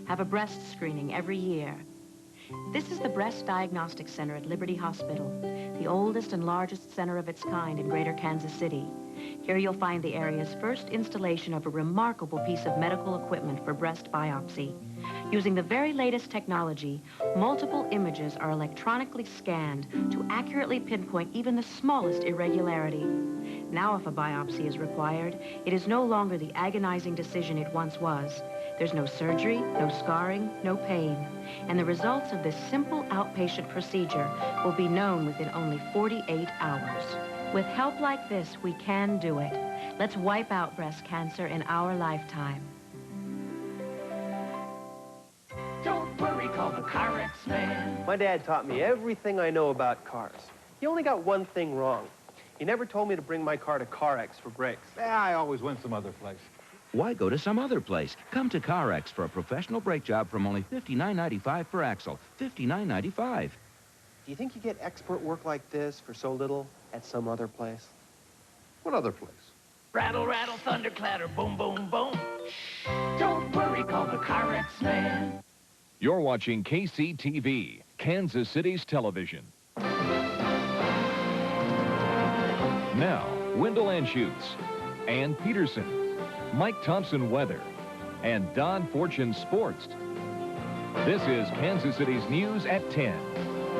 have a breast screening every year. This is the Breast Diagnostic Center at Liberty Hospital, the oldest and largest center of its kind in Greater Kansas City. Here you'll find the area's first installation of a remarkable piece of medical equipment for breast biopsy. Using the very latest technology, multiple images are electronically scanned to accurately pinpoint even the smallest irregularity. Now, if a biopsy is required, it is no longer the agonizing decision it once was. There's no surgery, no scarring, no pain. And the results of this simple outpatient procedure will be known within only 48 hours. With help like this, we can do it. Let's wipe out breast cancer in our lifetime. Don't worry, call the Clarence man. My dad taught me everything I know about cars. He only got one thing wrong. He never told me to bring my car to CarX for brakes. I always went some other place. Why go to some other place? Come to CarX for a professional brake job from only $59.95 per axle. $59.95. Do you think you get expert work like this for so little at some other place? What other place? Rattle, rattle, thunder, clatter, boom, boom, boom. Don't worry, call the Clarence man. You're watching KCTV, Kansas City's television. Now, Wendell Anschutz, Ann Peterson, Mike Thompson weather, and Don Fortune sports. This is Kansas City's News at 10.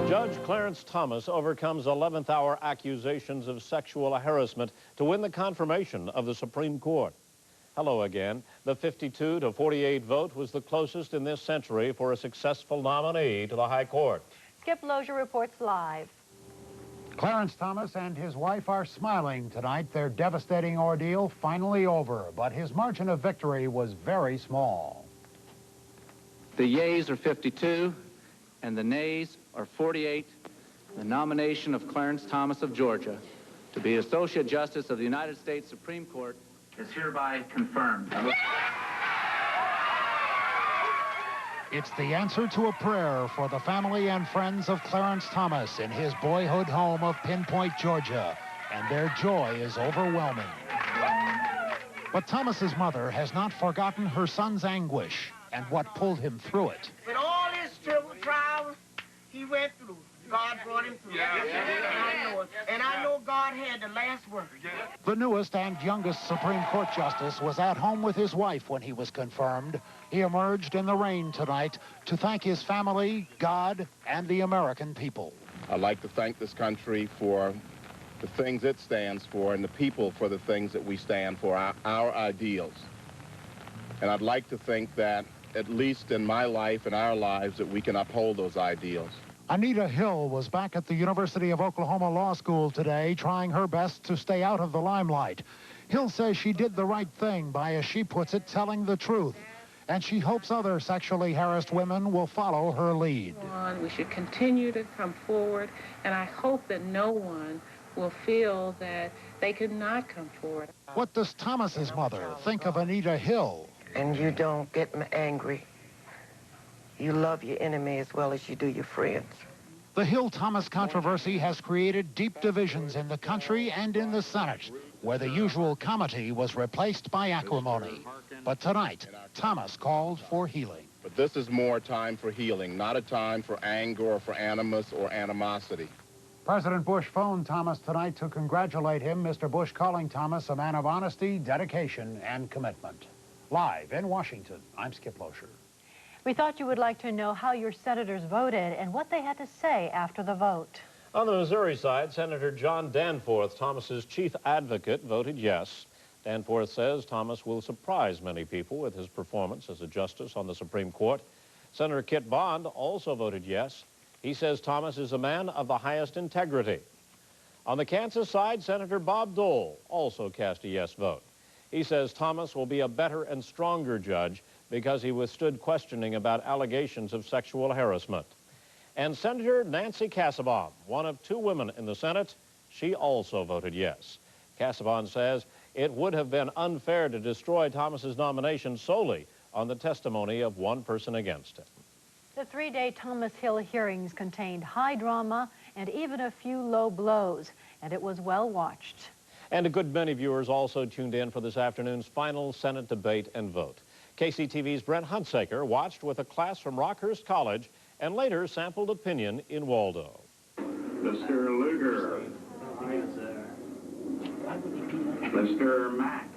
Judge Clarence Thomas overcomes 11th-hour accusations of sexual harassment to win the confirmation of the Supreme Court. Hello again. The 52-48 vote was the closest in this century for a successful nominee to the High Court. Skip Lozier reports live. Clarence Thomas and his wife are smiling tonight. Their devastating ordeal finally over, but his margin of victory was very small. The yeas are 52, and the nays are 48. The nomination of Clarence Thomas of Georgia to be Associate Justice of the United States Supreme Court is hereby confirmed. It's the answer to a prayer for the family and friends of Clarence Thomas in his boyhood home of Pinpoint, Georgia, and their joy is overwhelming. But Thomas's mother has not forgotten her son's anguish and what pulled him through it. With all his trials he went through, God brought him through. And I know God had the last word. The newest and youngest Supreme Court justice was at home with his wife when he was confirmed. He emerged in the rain tonight to thank his family, God, and the American people. I'd like to thank this country for the things it stands for and the people for the things that we stand for, our ideals. And I'd like to think that, at least in my life and our lives, that we can uphold those ideals. Anita Hill was back at the University of Oklahoma Law School today, trying her best to stay out of the limelight. Hill says she did the right thing by, as she puts it, telling the truth. And she hopes other sexually harassed women will follow her lead. We should continue to come forward, and I hope that no one will feel that they could not come forward. What does Thomas's mother think of Anita Hill? And you don't get angry. You love your enemy as well as you do your friends. The Hill-Thomas controversy has created deep divisions in the country and in the Senate, where the usual comity was replaced by acrimony. But tonight, Thomas called for healing. But this is more time for healing, not a time for anger or for animus or animosity. President Bush phoned Thomas tonight to congratulate him, Mr. Bush calling Thomas a man of honesty, dedication, and commitment. Live in Washington, I'm Skip Lozier. We thought you would like to know how your senators voted and what they had to say after the vote. On the Missouri side, Senator John Danforth, Thomas's chief advocate, voted yes. Danforth says Thomas will surprise many people with his performance as a justice on the Supreme Court. Senator Kit Bond also voted yes. He says Thomas is a man of the highest integrity. On the Kansas side, Senator Bob Dole also cast a yes vote. He says Thomas will be a better and stronger judge because he withstood questioning about allegations of sexual harassment. And Senator Nancy Kassebaum, one of two women in the Senate, she also voted yes. Kassebaum says it would have been unfair to destroy Thomas's nomination solely on the testimony of one person against him. The three-day Thomas Hill hearings contained high drama and even a few low blows, and it was well watched. And a good many viewers also tuned in for this afternoon's final Senate debate and vote. KCTV's Brent Hunsaker watched with a class from Rockhurst College and later sampled opinion in Waldo. Mr. Luger. Mr. Mack.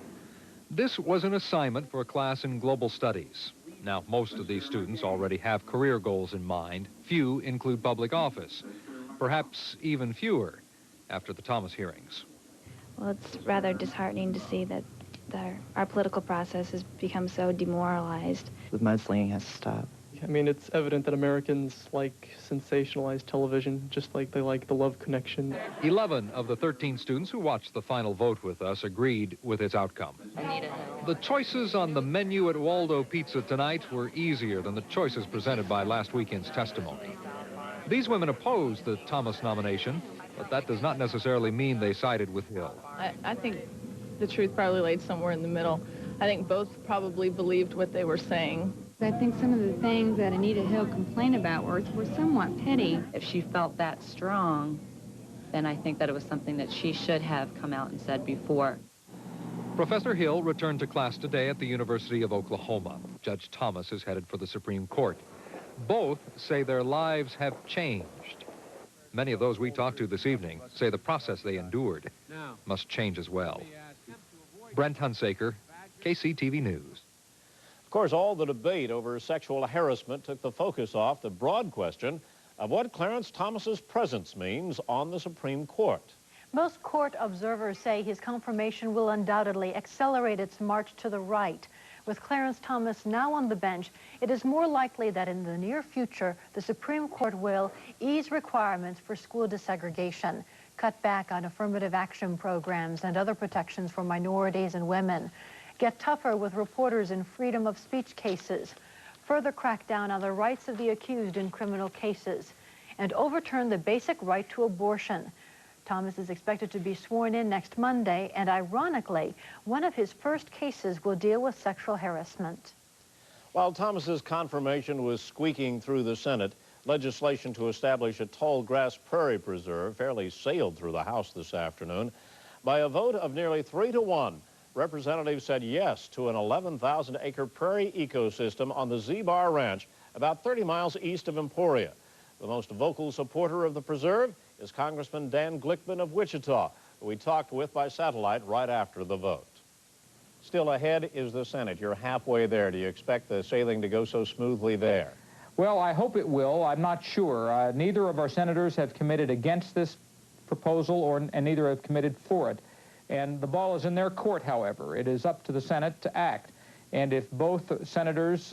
This was an assignment for a class in global studies. Now, most of these students already have career goals in mind. Few include public office. Perhaps even fewer after the Thomas hearings. Well, it's rather disheartening to see that our political process has become so demoralized. The mudslinging has to stop. I mean, it's evident that Americans like sensationalized television, just like they like the love connection. 11 of the 13 students who watched the final vote with us agreed with its outcome. The choices on the menu at Waldo Pizza tonight were easier than the choices presented by last weekend's testimony. These women opposed the Thomas nomination, but that does not necessarily mean they sided with Hill. I think the truth probably laid somewhere in the middle. I think both probably believed what they were saying. I think some of the things that Anita Hill complained about were somewhat petty. If she felt that strong, then I think that it was something that she should have come out and said before. Professor Hill returned to class today at the University of Oklahoma. Judge Thomas is headed for the Supreme Court. Both say their lives have changed. Many of those we talked to this evening say the process they endured must change as well. Brent Hunsaker, KCTV News. Of course, all the debate over sexual harassment took the focus off the broad question of what Clarence Thomas's presence means on the Supreme Court. Most court observers say his confirmation will undoubtedly accelerate its march to the right. With Clarence Thomas now on the bench, it is more likely that in the near future, the Supreme Court will ease requirements for school desegregation, cut back on affirmative action programs and other protections for minorities and women, get tougher with reporters in freedom of speech cases, further crack down on the rights of the accused in criminal cases, and overturn the basic right to abortion. Thomas is expected to be sworn in next Monday, and ironically, one of his first cases will deal with sexual harassment. While Thomas's confirmation was squeaking through the Senate, legislation to establish a tall grass prairie preserve fairly sailed through the House this afternoon. By a vote of nearly 3-1, representatives said yes to an 11,000-acre prairie ecosystem on the Z-Bar Ranch, about 30 miles east of Emporia. The most vocal supporter of the preserve is Congressman Dan Glickman of Wichita, who we talked with by satellite right after the vote. Still ahead is the Senate. You're halfway there. Do you expect the sailing to go so smoothly there? Well, I hope it will. I'm not sure. Neither of our senators have committed against this proposal, and neither have committed for it. And the ball is in their court, however. It is up to the Senate to act. And if both senators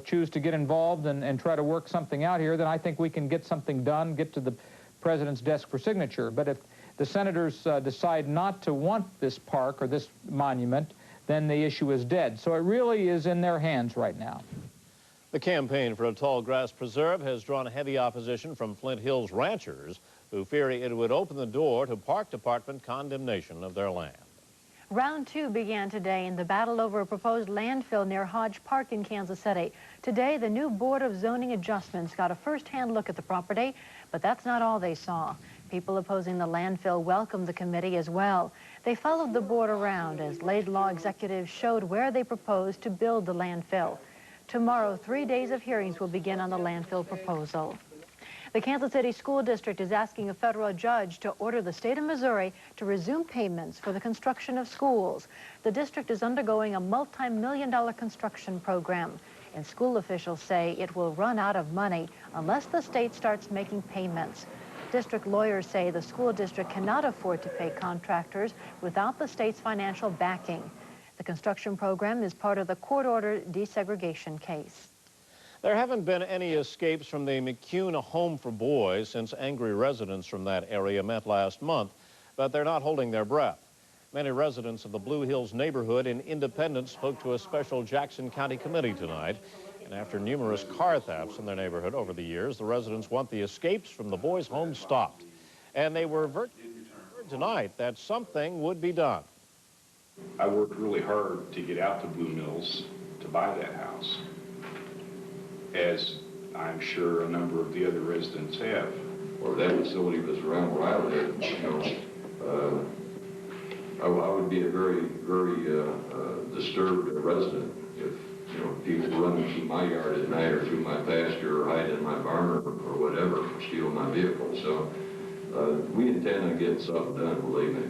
choose to get involved and try to work something out here, then I think we can get something done, get to the president's desk for signature. But if the senators decide not to want this park or this monument, then the issue is dead. So it really is in their hands right now. The campaign for a tall grass preserve has drawn heavy opposition from Flint Hills ranchers who fear it would open the door to Park Department condemnation of their land. Round 2 began today in the battle over a proposed landfill near Hodge Park in Kansas City. Today, the new Board of Zoning Adjustments got a first-hand look at the property, but that's not all they saw. People opposing the landfill welcomed the committee as well. They followed the board around as Laidlaw executives showed where they proposed to build the landfill. Tomorrow, 3 days of hearings will begin on the landfill proposal. The Kansas City School District is asking a federal judge to order the state of Missouri to resume payments for the construction of schools. The district is undergoing a multi-million-dollar construction program, and school officials say it will run out of money unless the state starts making payments. District lawyers say the school district cannot afford to pay contractors without the state's financial backing. The construction program is part of the court-ordered desegregation case. There haven't been any escapes from the McCune Home for Boys since angry residents from that area met last month, but they're not holding their breath. Many residents of the Blue Hills neighborhood in Independence spoke to a special Jackson County committee tonight. And after numerous car thefts in their neighborhood over the years, the residents want the escapes from the boys' home stopped. And they were virtually assured tonight that something would be done. I worked really hard to get out to Blue Mills to buy that house, as I'm sure a number of the other residents have. Or that facility was around where I lived, I would be a very, very disturbed resident if, people running through my yard at night or through my pasture or hiding in my barn or whatever, steal my vehicle. So we intend on getting something done, believe me.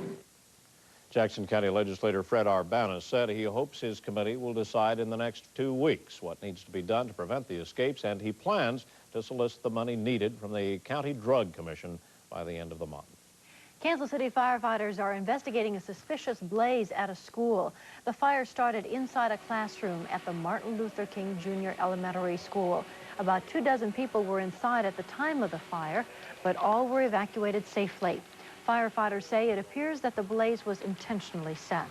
Jackson County Legislator Fred Arbanis said he hopes his committee will decide in the next 2 weeks what needs to be done to prevent the escapes, and he plans to solicit the money needed from the County Drug Commission by the end of the month. Kansas City firefighters are investigating a suspicious blaze at a school. The fire started inside a classroom at the Martin Luther King Jr. Elementary School. About 24 people were inside at the time of the fire, but all were evacuated safely. Firefighters say it appears that the blaze was intentionally set.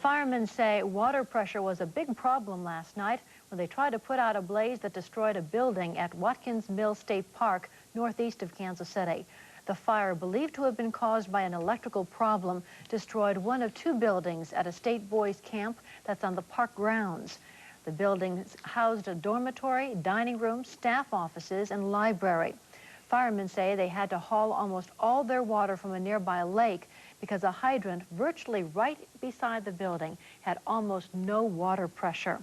Firemen say water pressure was a big problem last night when they tried to put out a blaze that destroyed a building at Watkins Mill State Park, northeast of Kansas City. The fire, believed to have been caused by an electrical problem, destroyed one of 2 buildings at a state boys camp that's on the park grounds. The buildings housed a dormitory, dining room, staff offices, and library. Firemen say they had to haul almost all their water from a nearby lake because a hydrant virtually right beside the building had almost no water pressure.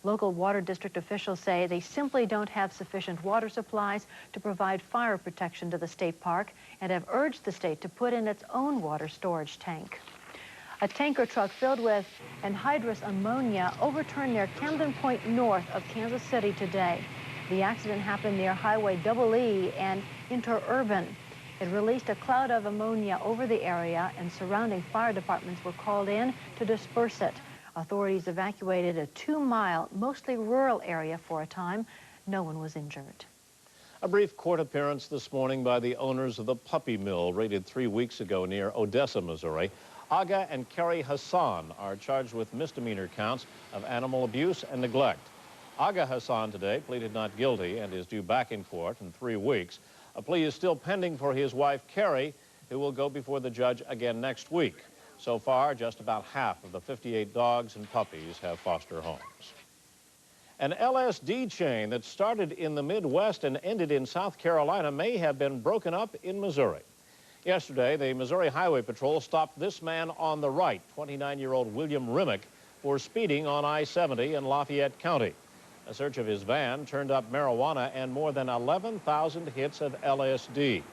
Local water district officials say they simply don't have sufficient water supplies to provide fire protection to the state park and have urged the state to put in its own water storage tank. A tanker truck filled with anhydrous ammonia overturned near Camden Point north of Kansas City today. The accident happened near Highway EE and Interurban. It released a cloud of ammonia over the area, and surrounding fire departments were called in to disperse it. Authorities evacuated a 2-mile, mostly rural area for a time. No one was injured. A brief court appearance this morning by the owners of the puppy mill raided 3 weeks ago near Odessa, Missouri. Aga and Kerry Hassan are charged with misdemeanor counts of animal abuse and neglect. Aga Hassan today pleaded not guilty and is due back in court in 3 weeks. A plea is still pending for his wife, Kerry, who will go before the judge again next week. So far, just about half of the 58 dogs and puppies have foster homes. An LSD chain that started in the Midwest and ended in South Carolina may have been broken up in Missouri. Yesterday, the Missouri Highway Patrol stopped this man on the right, 29-year-old William Rimmick, for speeding on I-70 in Lafayette County. A search of his van turned up marijuana and more than 11,000 hits of LSD.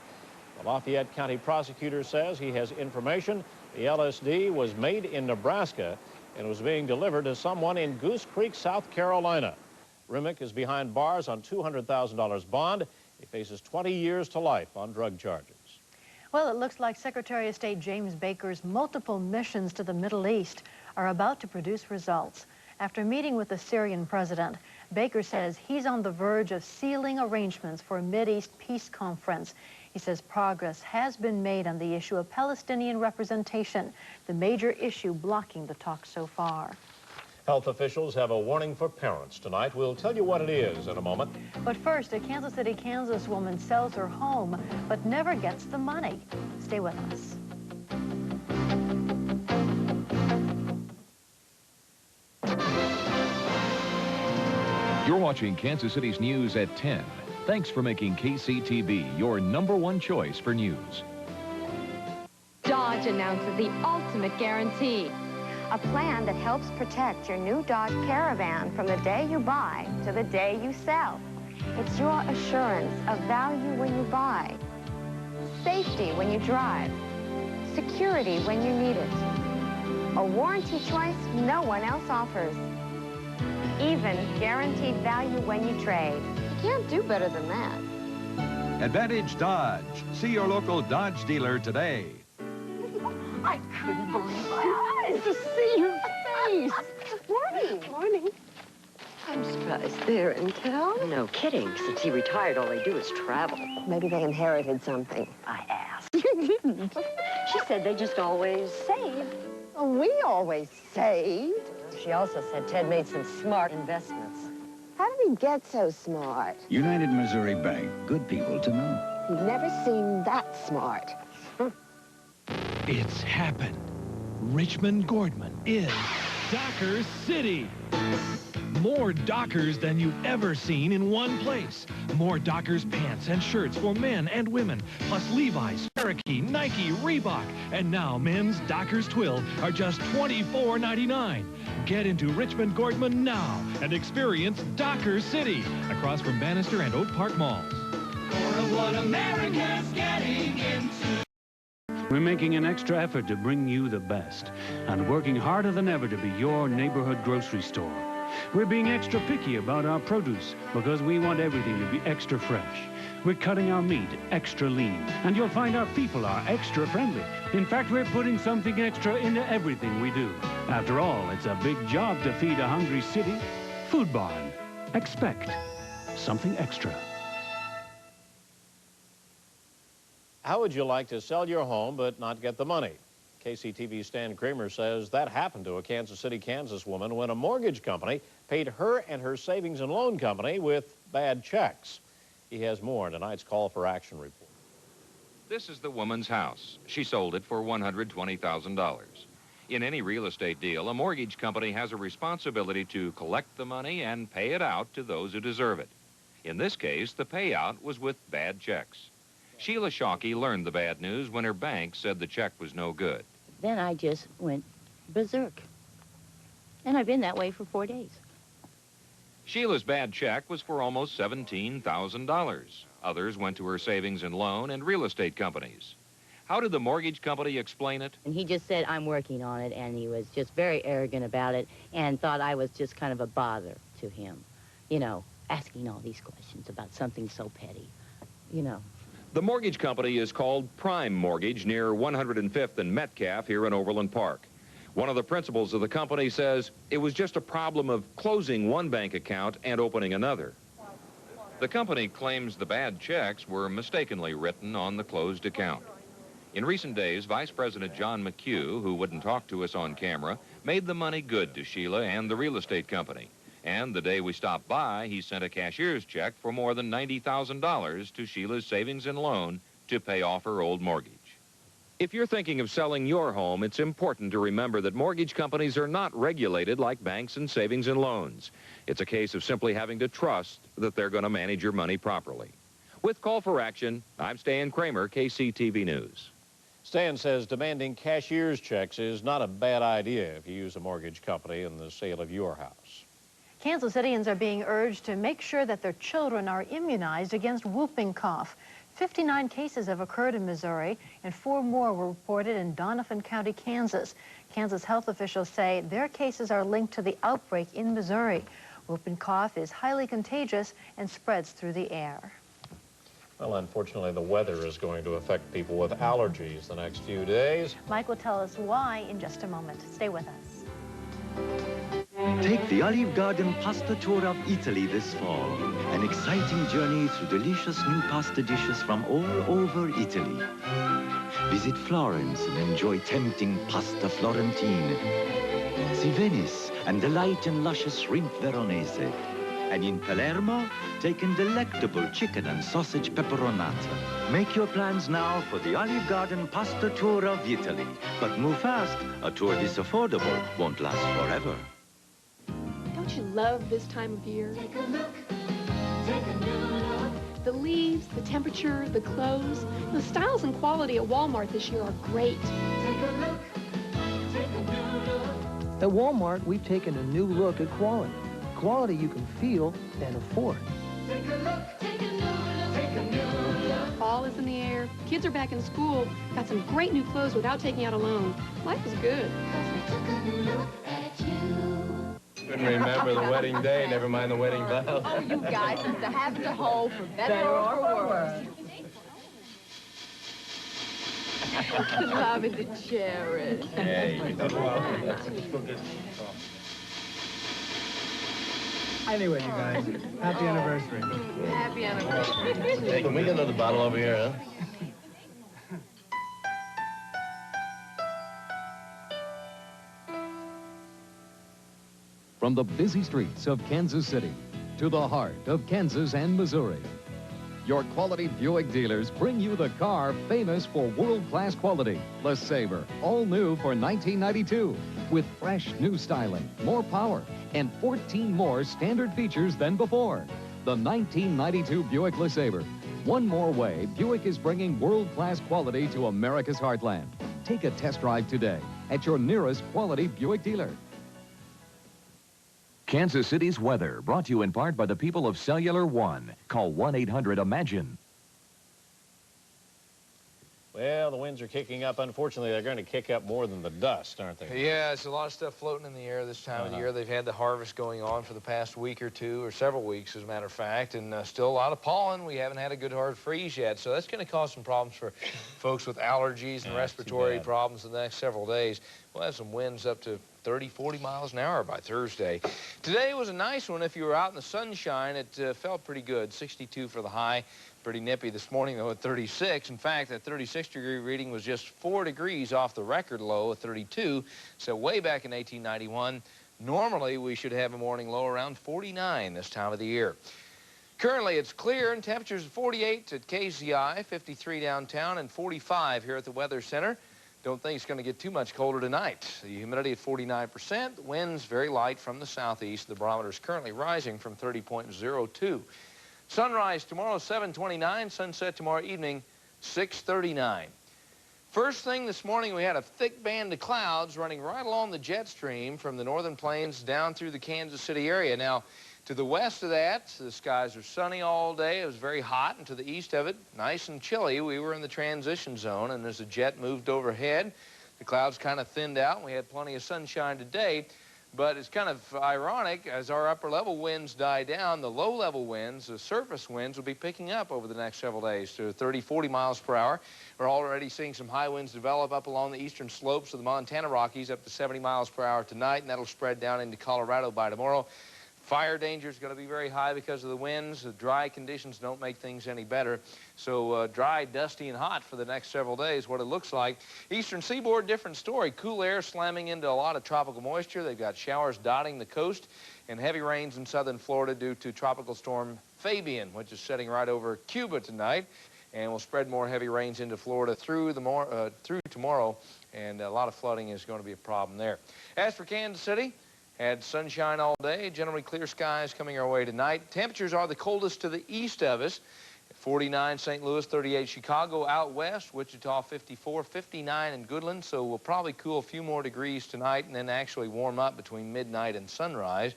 The Lafayette County prosecutor says he has information the LSD was made in Nebraska and was being delivered to someone in Goose Creek, South Carolina. Rimmick is behind bars on $200,000 bond. He faces 20 years to life on drug charges. Well, it looks like Secretary of State James Baker's multiple missions to the Middle East are about to produce results. After meeting with the Syrian president, Baker says he's on the verge of sealing arrangements for a Mideast peace conference. He says progress has been made on the issue of Palestinian representation, the major issue blocking the talks so far. Health officials have a warning for parents tonight. We'll tell you what it is in a moment. But first, a Kansas City, Kansas woman sells her home but never gets the money. Stay with us. You're watching Kansas City's news at 10. Thanks for making KCTV your #1 choice for news. Dodge announces the ultimate guarantee. A plan that helps protect your new Dodge Caravan from the day you buy to the day you sell. It's your assurance of value when you buy, safety when you drive, security when you need it. A warranty choice no one else offers. Even guaranteed value when you trade. You can't do better than that. Advantage Dodge. See your local Dodge dealer today. I couldn't believe my eyes to see your face. Morning. Morning. I'm surprised they're in town. No kidding. Since he retired, all they do is travel. Maybe they inherited something. I asked. You didn't. She said they just always save. Oh, we always saved. She also said Ted made some smart investments. How did he get so smart? United Missouri Bank. Good people to know. You've never seen that smart. It's happened. Richmond Gordman is Docker City. More Dockers than you've ever seen in one place. More Dockers pants and shirts for men and women, plus Levi's, Cherokee, Nike, Reebok, and now men's Dockers Twill are just $24.99. Get into Richmond Gordman now and experience Dockers City across from Bannister and Oak Park malls. More of what America's getting into. We're making an extra effort to bring you the best and working harder than ever to be your neighborhood grocery store. We're being extra picky about our produce because we want everything to be extra fresh. We're cutting our meat extra lean, and you'll find our people are extra friendly. In fact, we're putting something extra into everything we do. After all, it's a big job to feed a hungry city. Food Barn. Expect something extra. How would you like to sell your home but not get the money? KCTV's Stan Kramer says that happened to a Kansas City, Kansas woman when a mortgage company paid her and her savings and loan company with bad checks. He has more in tonight's Call for Action report. This is the woman's house. She sold it for $120,000. In any real estate deal, a mortgage company has a responsibility to collect the money and pay it out to those who deserve it. In this case, the payout was with bad checks. Sheila Shockey learned the bad news when her bank said the check was no good. Then I just went berserk. And I've been that way for 4 days. Sheila's bad check was for almost $17,000. Others went to her savings and loan and real estate companies. How did the mortgage company explain it? And he just said, I'm working on it, and he was just very arrogant about it and thought I was just kind of a bother to him. You know, asking all these questions about something so petty, you know. The mortgage company is called Prime Mortgage near 105th and Metcalf here in Overland Park. One of the principals of the company says it was just a problem of closing one bank account and opening another. The company claims the bad checks were mistakenly written on the closed account. In recent days, Vice President John McHugh, who wouldn't talk to us on camera, made the money good to Sheila and the real estate company. And the day we stopped by, he sent a cashier's check for more than $90,000 to Sheila's savings and loan to pay off her old mortgage. If you're thinking of selling your home, it's important to remember that mortgage companies are not regulated like banks and savings and loans. It's a case of simply having to trust that they're going to manage your money properly. With Call for Action, I'm Stan Kramer, KCTV News. Stan says demanding cashier's checks is not a bad idea if you use a mortgage company in the sale of your house. Kansas Cityans are being urged to make sure that their children are immunized against whooping cough. 59 cases have occurred in Missouri, and 4 more were reported in Donovan County, Kansas. Kansas health officials say their cases are linked to the outbreak in Missouri. Whooping cough is highly contagious and spreads through the air. Well, unfortunately, the weather is going to affect people with allergies the next few days. Mike will tell us why in just a moment. Stay with us. Take the Olive Garden pasta tour of Italy this fall. An exciting journey through delicious new pasta dishes from all over Italy. Visit Florence and enjoy tempting pasta Florentine. See Venice and delight in luscious shrimp Veronese. And in Palermo, take in delectable chicken and sausage pepperonata. Make your plans now for the Olive Garden pasta tour of Italy. But move fast. A tour this affordable won't last forever. Don't you love this time of year? Take a look, take a new look. The leaves, the temperature, the clothes. The styles and quality at Walmart this year are great. Take a look, take a new look. At Walmart, we've taken a new look at quality. Quality you can feel and afford. Take a look, take a new look, take a new look. Fall is in the air. Kids are back in school. Got some great new clothes without taking out a loan. Life is good. 'Cause we took a new look at you. Couldn't remember the wedding day, never mind the wedding vows. Oh, you guys used to have to hold for better or for worse. To love and to cherish. Anyway, you guys, happy anniversary. Happy anniversary. Hey, can we get another bottle over here, huh? From the busy streets of Kansas City to the heart of Kansas and Missouri, Your quality Buick dealers bring you the car famous for world-class quality. LeSabre, all new for $1992. With fresh new styling, more power, and 14 more standard features than before. The 1992 Buick LeSabre. One more way Buick is bringing world-class quality to America's heartland. Take a test drive today at your nearest quality Buick dealer. Kansas City's weather, brought to you in part by the people of Cellular One. Call 1-800-IMAGINE. Well, the winds are kicking up. Unfortunately, they're going to kick up more than the dust, aren't they? Yeah, it's a lot of stuff floating in the air this time of the year. They've had the harvest going on for the past week or two, or several weeks, as a matter of fact, and still a lot of pollen. We haven't had a good hard freeze yet, so that's going to cause some problems for folks with allergies and respiratory problems in the next several days. We'll have some winds up to 30, 40 miles an hour by Thursday. Today was a nice one. If you were out in the sunshine, it felt pretty good. 62 for the high. Pretty nippy this morning, though, at 36. In fact, that 36-degree reading was just 4 degrees off the record low at 32. So way back in 1891, normally we should have a morning low around 49 this time of the year. Currently, it's clear and temperatures at 48 at KCI, 53 downtown, and 45 here at the Weather Center. Don't think it's going to get too much colder tonight. The humidity at 49%, winds very light from the southeast. The barometer is currently rising from 30.02. Sunrise tomorrow, 7:29. Sunset tomorrow evening, 6:39. First thing this morning, we had a thick band of clouds running right along the jet stream from the northern plains down through the Kansas City area. Now, to the west of that, the skies are sunny all day. It was very hot, and to the east of it, nice and chilly. We were in the transition zone, and as the jet moved overhead, the clouds kind of thinned out, and we had plenty of sunshine today. But it's kind of ironic, as our upper-level winds die down, the low-level winds, the surface winds, will be picking up over the next several days to 30, 40 miles per hour. We're already seeing some high winds develop up along the eastern slopes of the Montana Rockies, up to 70 miles per hour tonight, and that'll spread down into Colorado by tomorrow. Fire danger is going to be very high because of the winds. The dry conditions don't make things any better. So dry, dusty, and hot for the next several days, what it looks like. Eastern seaboard, different story. Cool air slamming into a lot of tropical moisture. They've got showers dotting the coast and heavy rains in southern Florida due to Tropical Storm Fabian, which is setting right over Cuba tonight, and will spread more heavy rains into Florida through tomorrow, and a lot of flooding is going to be a problem there. As for Kansas City, had sunshine all day, generally clear skies coming our way tonight. Temperatures are the coldest to the east of us. 49 St. Louis, 38 Chicago. Out west, Wichita 54, 59 in Goodland. So we'll probably cool a few more degrees tonight and then actually warm up between midnight and sunrise.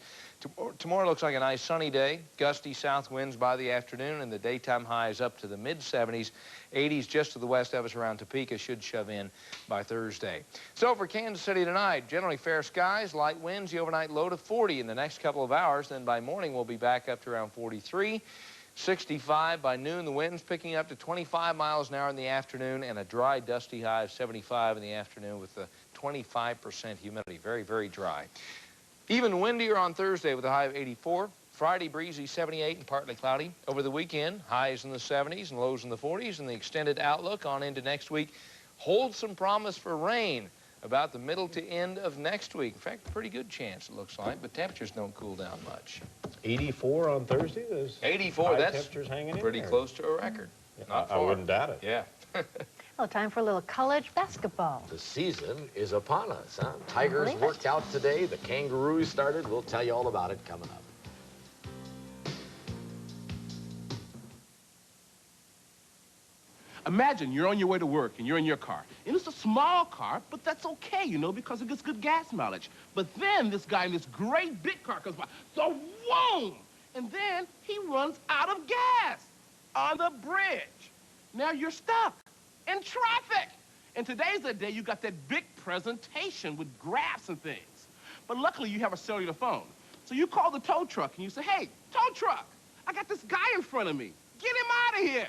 Tomorrow looks like a nice sunny day. Gusty south winds by the afternoon, and the daytime highs up to the mid-70s. 80s just to the west of us around Topeka should shove in by Thursday. So for Kansas City tonight, generally fair skies, light winds, the overnight low to 40 in the next couple of hours. Then by morning, we'll be back up to around 43. 65 by noon, the winds picking up to 25 miles an hour in the afternoon, and a dry, dusty high of 75 in the afternoon with a 25% humidity. Very, very dry. Even windier on Thursday with a high of 84. Friday, breezy 78 and partly cloudy. Over the weekend, highs in the 70s and lows in the 40s, and the extended outlook on into next week holds some promise for rain about the middle to end of next week. In fact, pretty good chance, it looks like, but temperatures don't cool down much. 84 on Thursday? There's 84, that's temperatures hanging pretty in close to a record. Not I wouldn't doubt it. Yeah. Well, time for a little college basketball. The season is upon us, huh? Tigers worked out today. The Kangaroos started. We'll tell you all about it coming up. Imagine you're on your way to work and you're in your car. And it's a small car, but that's okay, you know, because it gets good gas mileage. But then this guy in this great big car comes by, so whoom! And then he runs out of gas on the bridge. Now you're stuck in traffic. And today's the day you got that big presentation with graphs and things. But luckily you have a cellular phone. So you call the tow truck and you say, hey, tow truck, I got this guy in front of me. Get him out of here.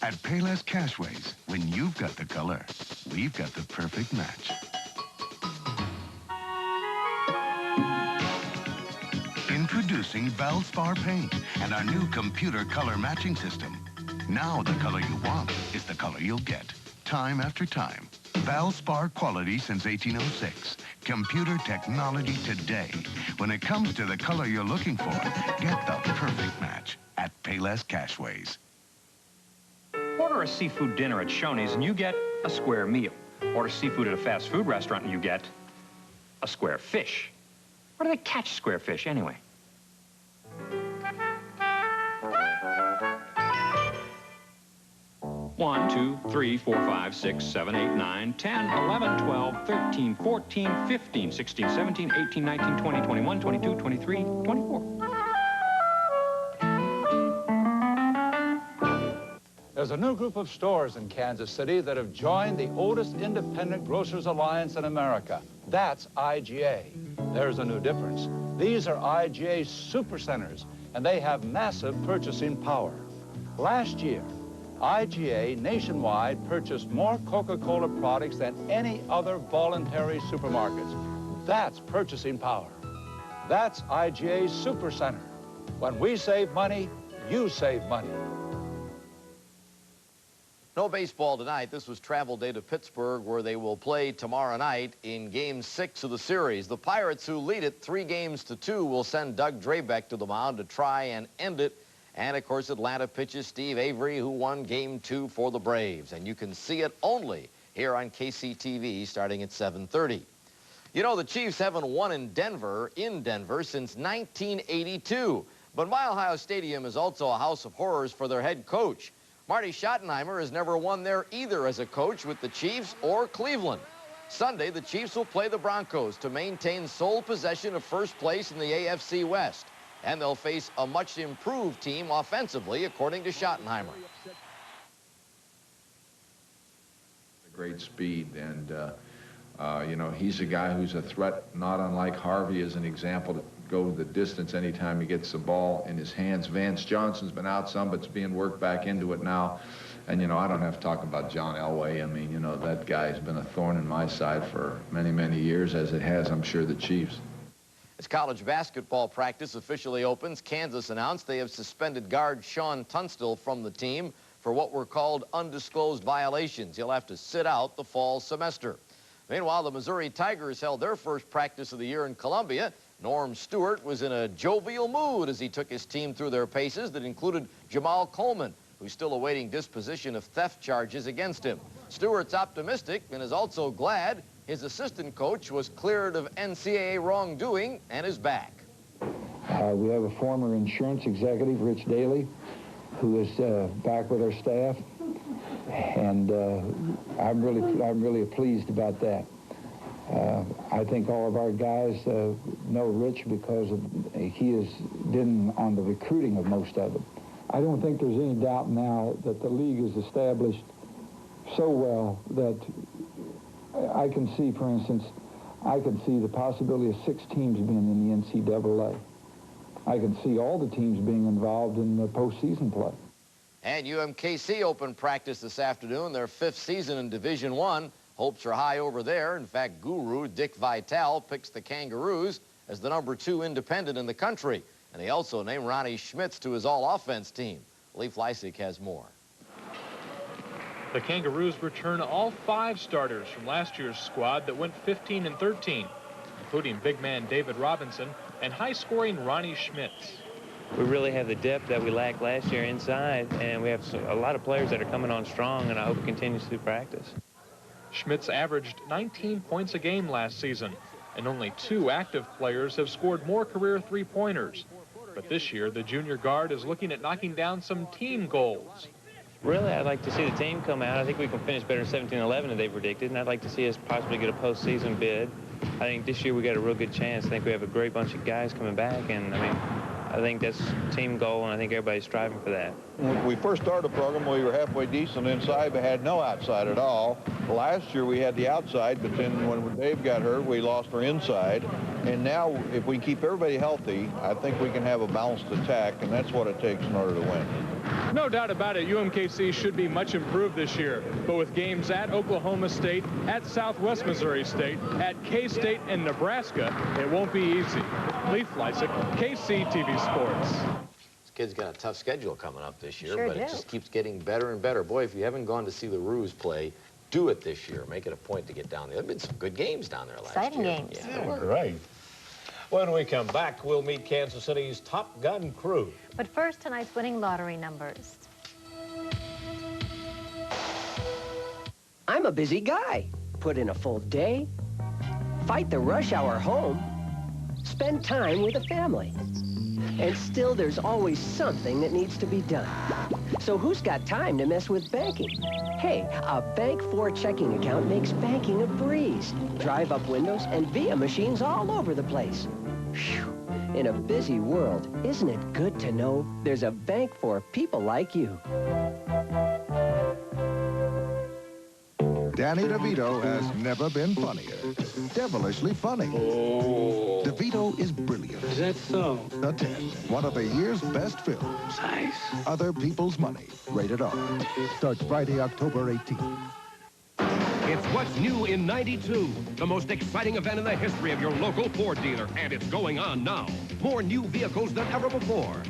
At Payless Cashways, when you've got the color, we've got the perfect match. Introducing Valspar Paint and our new computer color matching system. Now the color you want is the color you'll get, time after time. Valspar quality since 1806. Computer technology today. When it comes to the color you're looking for, get the perfect match at Payless Cashways. Order a seafood dinner at Shoney's and you get a square meal. Order seafood at a fast food restaurant and you get a square fish. Where do they catch square fish anyway? One, 2, 3, 4, 5, 6, 7, 8, 9, 10, 11, 12, 13, 14, 15, 16, 17, 18, 19, 20, 21, 22, 23, 24. There's a new group of stores in Kansas City that have joined the oldest independent grocers alliance in America. That's IGA. There's a new difference. These are IGA supercenters, and they have massive purchasing power. Last year, IGA nationwide purchased more Coca-Cola products than any other voluntary supermarkets. That's purchasing power. That's IGA's supercenter. When we save money, you save money. No baseball tonight. This was travel day to Pittsburgh, where they will play tomorrow night in Game 6 of the series. The Pirates, who lead it 3-2, will send Doug Drabek to the mound to try and end it. And, of course, Atlanta pitches Steve Avery, who won Game 2 for the Braves. And you can see it only here on KCTV starting at 7:30. You know, the Chiefs haven't won in Denver since 1982. But Mile High Stadium is also a house of horrors for their head coach. Marty Schottenheimer has never won there either as a coach with the Chiefs or Cleveland. Sunday, the Chiefs will play the Broncos to maintain sole possession of first place in the AFC West. And they'll face a much improved team offensively, according to Schottenheimer. Great speed, and you know, he's a guy who's a threat, not unlike Harvey as an example, to go the distance anytime he gets the ball in his hands. Vance Johnson's been out some, but it's being worked back into it now. And, you know, I don't have to talk about John Elway. I mean, you know, that guy's been a thorn in my side for many, many years, as it has, I'm sure, the Chiefs. As college basketball practice officially opens, Kansas announced they have suspended guard Sean Tunstall from the team for what were called undisclosed violations. He'll have to sit out the fall semester. Meanwhile, the Missouri Tigers held their first practice of the year in Columbia. Norm Stewart was in a jovial mood as he took his team through their paces that included Jamal Coleman, who's still awaiting disposition of theft charges against him. Stewart's optimistic and is also glad his assistant coach was cleared of NCAA wrongdoing and is back. We have a former insurance executive, Rich Daly, who is back with our staff, and I'm really pleased about that. I think all of our guys know Rich because he has been on the recruiting of most of them. I don't think there's any doubt now that the league is established so well that I can see, for instance, I can see the possibility of 6 teams being in the NCAA. I can see all the teams being involved in the postseason play. And UMKC opened practice this afternoon, their 5th season in Division I. Hopes are high over there. In fact, guru Dick Vitale picks the Kangaroos as the #2 independent in the country. And he also named Ronnie Schmitz to his all-offense team. Leif Leisig has more. The Kangaroos return all 5 starters from last year's squad that went 15-13, including big man David Robinson and high-scoring Ronnie Schmitz. We really have the depth that we lacked last year inside, and we have a lot of players that are coming on strong, and I hope it continues through practice. Schmitz averaged 19 points a game last season, and only 2 active players have scored more career 3-pointers. But this year, the junior guard is looking at knocking down some team goals. Really, I'd like to see the team come out. I think we can finish better than 17-11 than they predicted, and I'd like to see us possibly get a postseason bid. I think this year we got a real good chance. I think we have a great bunch of guys coming back, and I mean, I think that's team goal, and I think everybody's striving for that. When we first started the program, we were halfway decent inside, but had no outside at all. Last year, we had the outside, but then when Dave got hurt, we lost our inside. And now, if we keep everybody healthy, I think we can have a balanced attack, and that's what it takes in order to win. No doubt about it, UMKC should be much improved this year. But with games at Oklahoma State, at Southwest Missouri State, at K-State, and Nebraska, it won't be easy. Leif Leisig, KCTV Sports. This kid's got a tough schedule coming up this year, Sure but do. it just keeps getting better and better. Boy, if you haven't gone to see the Roos play, do it this year. Make it a point to get down there. There have been some good games down there last Exciting year. games. Yeah, Right. When we come back, we'll meet Kansas City's Top Gun crew. But first, tonight's winning lottery numbers. I'm a busy guy. Put in a full day, fight the rush hour home, spend time with the family. And still, there's always something that needs to be done. So who's got time to mess with banking? Hey, a Bank 4 checking account makes banking a breeze. Drive up windows and via machines all over the place. Whew. In a busy world, isn't it good to know there's a bank for people like you? Danny DeVito has never been funnier. Devilishly funny. Oh. DeVito is brilliant. Is that so? The 10, one of the year's best films. Nice. Other People's Money, rated R. Starts Friday, October 18th. It's what's new in 92, the most exciting event in the history of your local Ford dealer, and it's going on now. More new vehicles than ever before.